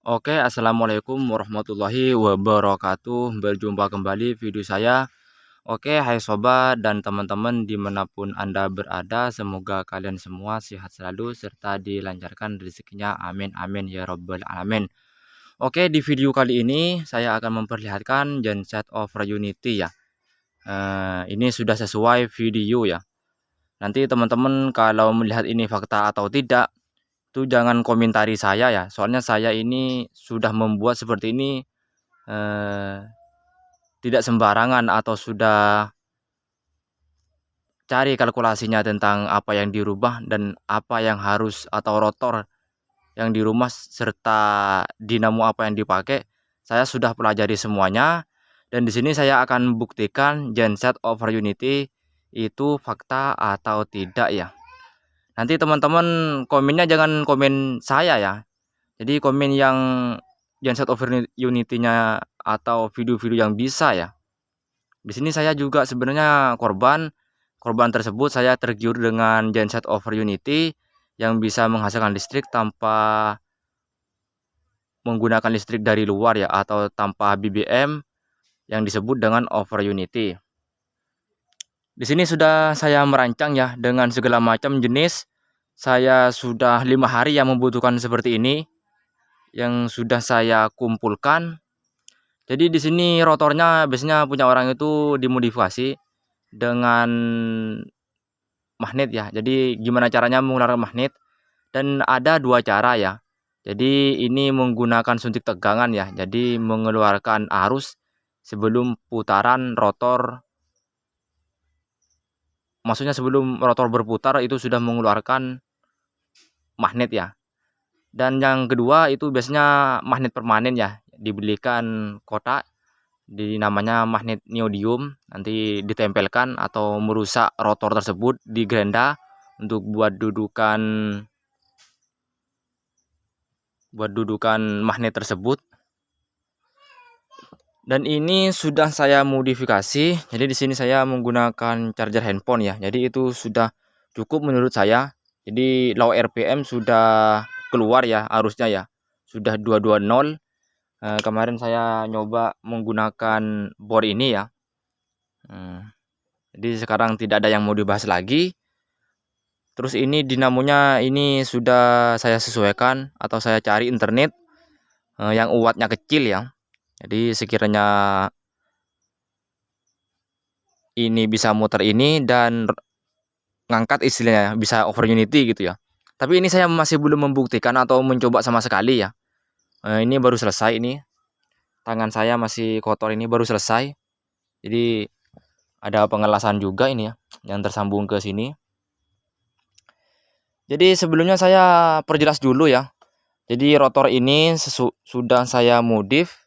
Oke, assalamualaikum warahmatullahi wabarakatuh. Berjumpa kembali video saya. Oke, hai sobat dan teman-teman dimanapun Anda berada, semoga kalian semua sehat selalu serta dilancarkan rezekinya. Amin amin ya robbal alamin. Oke, di video kali ini saya akan memperlihatkan genset over Unity ya. Ini sudah sesuai video ya. Nanti teman-teman kalau melihat ini fakta atau tidak, itu jangan komentari saya ya, soalnya saya ini sudah membuat seperti ini eh, tidak sembarangan atau sudah cari kalkulasinya tentang apa yang dirubah dan apa yang harus atau rotor yang di rumah serta dinamo apa yang dipakai. Saya sudah pelajari semuanya dan di sini saya akan buktikan genset over Unity itu fakta atau tidak ya. Nanti teman-teman komennya jangan komen saya ya. Jadi komen yang genset over Unity-nya atau video-video yang bisa ya. Di sini saya juga sebenarnya korban. Korban tersebut saya tergiur dengan genset over Unity yang bisa menghasilkan listrik tanpa menggunakan listrik dari luar ya, atau tanpa BBM yang disebut dengan over Unity. Di sini sudah saya merancang ya dengan segala macam jenis. Saya sudah 5 hari yang membutuhkan seperti ini yang sudah saya kumpulkan. Jadi di sini rotornya biasanya punya orang itu dimodifikasi dengan magnet ya. Jadi gimana caranya menggunakan magnet? Dan ada dua cara ya. Jadi ini menggunakan suntik tegangan ya. Jadi mengeluarkan arus sebelum putaran rotor. Maksudnya sebelum rotor berputar itu sudah mengeluarkan magnet ya. Dan yang kedua itu biasanya magnet permanen ya. Dibelikan kotak di namanya magnet neodymium, nanti ditempelkan atau merusak rotor tersebut di gerenda untuk buat dudukan magnet tersebut. Dan ini sudah saya modifikasi. Jadi di sini saya menggunakan charger handphone ya. Jadi itu sudah cukup menurut saya. Jadi low RPM sudah keluar ya arusnya ya. Sudah 220. Kemarin saya nyoba menggunakan bor ini ya. Jadi sekarang tidak ada yang mau dibahas lagi. Terus ini dinamonya ini sudah saya sesuaikan atau saya cari internet yang wattnya kecil ya. Jadi sekiranya ini bisa muter ini dan ngangkat istilahnya bisa over Unity gitu ya. Tapi ini saya masih belum membuktikan atau mencoba sama sekali ya. Ini baru selesai ini. Tangan saya masih kotor, ini baru selesai. Jadi ada pengelasan juga ini ya yang tersambung ke sini. Jadi sebelumnya saya perjelas dulu ya. Jadi rotor ini sudah saya modif.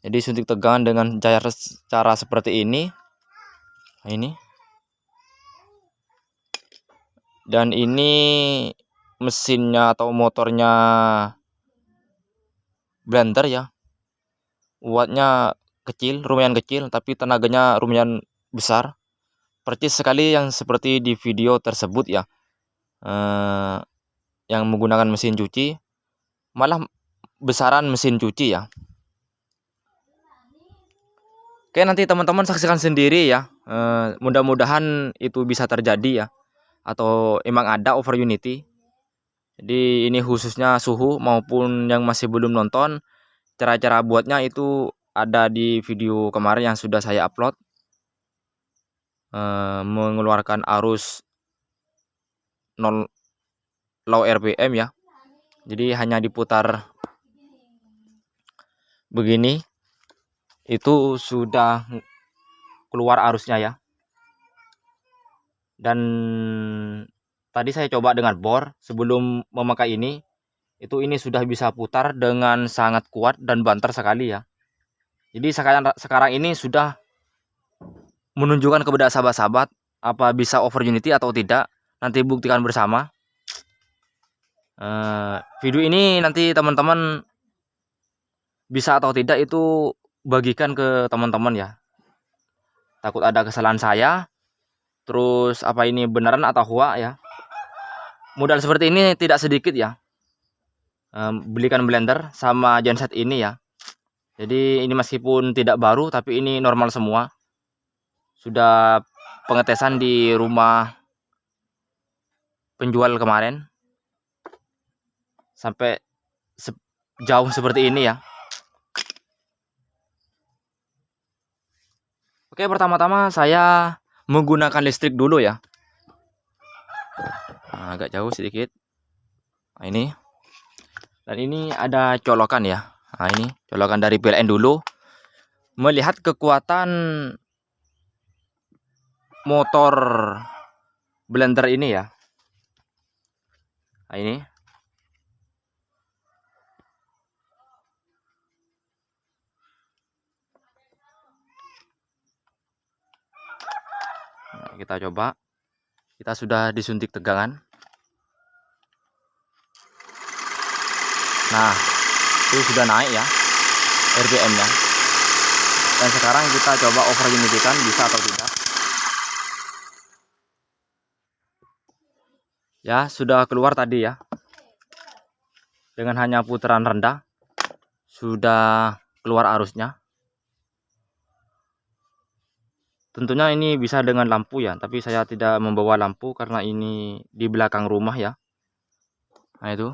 Jadi suntik tegangan dengan cara seperti ini. Nah, ini. Dan ini mesinnya atau motornya blender ya. Wattnya kecil, lumayan kecil, tapi tenaganya lumayan besar. Percis sekali yang seperti di video tersebut ya. Yang menggunakan mesin cuci, malah besaran mesin cuci ya. Oke, nanti teman-teman saksikan sendiri ya. Mudah-mudahan itu bisa terjadi ya, atau emang ada over Unity. Jadi ini khususnya suhu maupun yang masih belum nonton, cara-cara buatnya itu ada di video kemarin yang sudah saya upload. Mengeluarkan arus low RPM ya. Jadi hanya diputar begini itu sudah keluar arusnya ya. Dan tadi saya coba dengan bor sebelum memakai ini, itu ini sudah bisa putar dengan sangat kuat dan banter sekali ya. Jadi sekarang ini sudah menunjukkan kepada sahabat-sahabat apa bisa over Unity atau tidak. Nanti buktikan bersama. Video ini nanti teman-teman bisa atau tidak itu bagikan ke teman-teman ya. Takut ada kesalahan saya. Terus apa ini beneran atau hoax ya. Modal seperti ini tidak sedikit ya. belikan blender sama genset ini ya. Jadi ini meskipun tidak baru tapi ini normal semua. Sudah pengetesan di rumah penjual kemarin sampai jauh seperti ini ya. Oke, pertama-tama saya menggunakan listrik dulu ya. Nah, agak jauh sedikit. Nah, ini. Dan ini ada colokan ya. Nah, ini colokan dari PLN dulu. Melihat kekuatan motor blender ini ya. Nah, ini. Nah, kita coba. Kita sudah disuntik tegangan. Nah, itu sudah naik ya RPM-nya. Dan sekarang kita coba overunitikan bisa atau tidak. Ya, sudah keluar tadi ya. Dengan hanya putaran rendah sudah keluar arusnya. Tentunya ini bisa dengan lampu ya, tapi saya tidak membawa lampu karena ini di belakang rumah ya. Nah, itu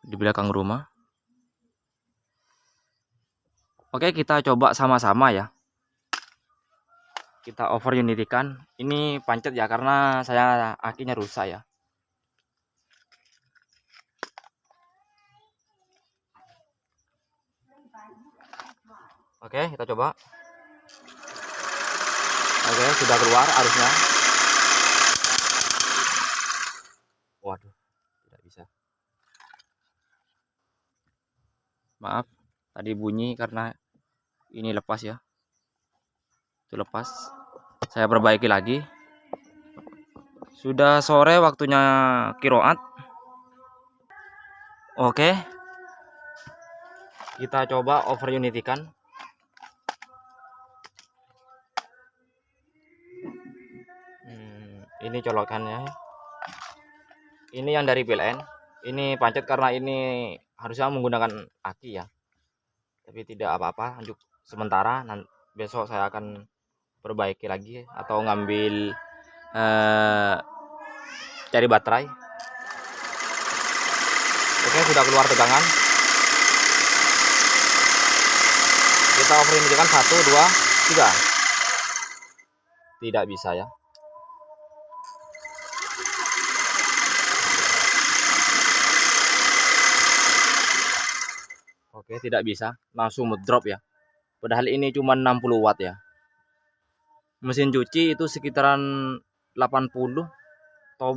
di belakang rumah. Oke, kita coba sama-sama ya. Kita overunitikan. Ini pancet ya karena saya akinya rusak ya. Oke, kita coba. Oke, sudah keluar arusnya. Waduh, tidak bisa. Maaf, tadi bunyi karena ini lepas ya. Itu lepas. Saya perbaiki lagi. Sudah sore waktunya kiroat. Oke. Kita coba overunitikan. Ini colokannya. Ini yang dari PLN. Ini pancet karena ini harusnya menggunakan aki ya. Tapi tidak apa-apa untuk sementara. Besok saya akan perbaiki lagi atau ngambil cari baterai. Oke, sudah keluar tegangan. Kita overunitikan 1, 2, 3. Tidak bisa ya. Oke, tidak bisa, langsung drop ya. Padahal ini cuma 60 watt ya. Mesin cuci itu sekitaran 80 atau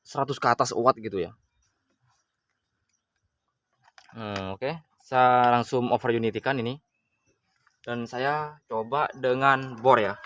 100 ke atas watt gitu ya. Oke, saya langsung overunitikan ini. Dan saya coba dengan bor ya.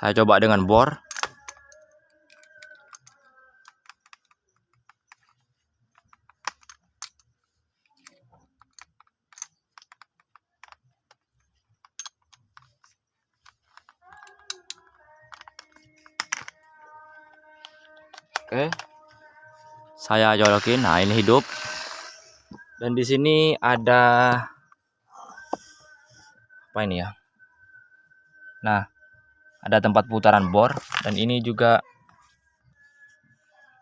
Saya coba dengan bor. Oke. Saya colokin. Nah, ini hidup. Dan di sini ada apa ini ya? Nah, ada tempat putaran bor dan ini juga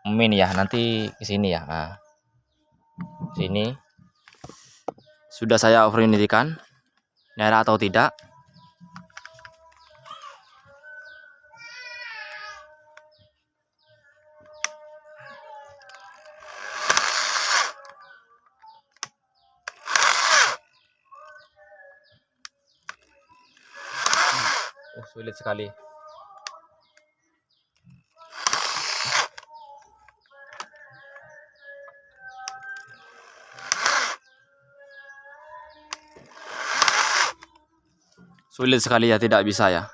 min ya, nanti ke sini ya. Nah, sini sudah saya overunitikan, nyala atau tidak. Sulit sekali. Sulit sekali ya, tidak bisa ya.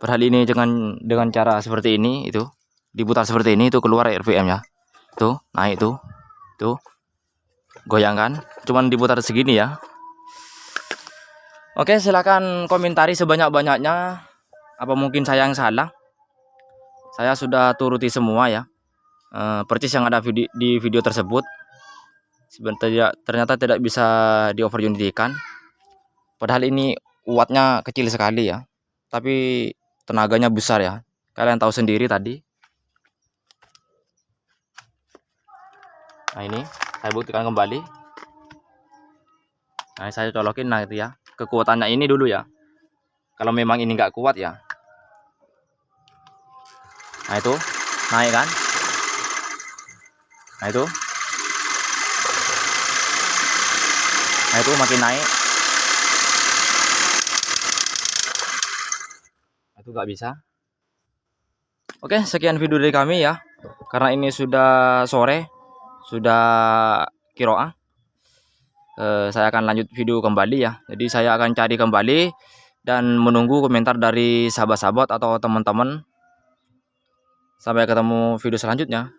Padahal ini dengan cara seperti ini itu diputar seperti ini itu keluar RPM ya. Tuh, naik tuh. Tuh. Goyangkan, cuman diputar segini ya. Oke, silakan komentari sebanyak-banyaknya. Apa mungkin saya yang salah? Saya sudah turuti semua ya, percis yang ada di video tersebut. Sebenarnya ternyata tidak bisa di overunitikan. Padahal ini wattnya kecil sekali ya, tapi tenaganya besar ya. Kalian tahu sendiri tadi. Nah ini saya buktikan kembali. Nah saya colokin, nah itu ya, kekuatannya ini dulu ya. Kalau memang ini nggak kuat ya, nah itu naik kan, nah itu makin naik, itu nggak bisa. Oke, sekian video dari kami ya, karena ini sudah sore, sudah kiroah. Saya akan lanjut video kembali ya. Jadi saya akan cari kembali dan menunggu komentar dari sahabat-sahabat atau teman-teman. Sampai ketemu video selanjutnya.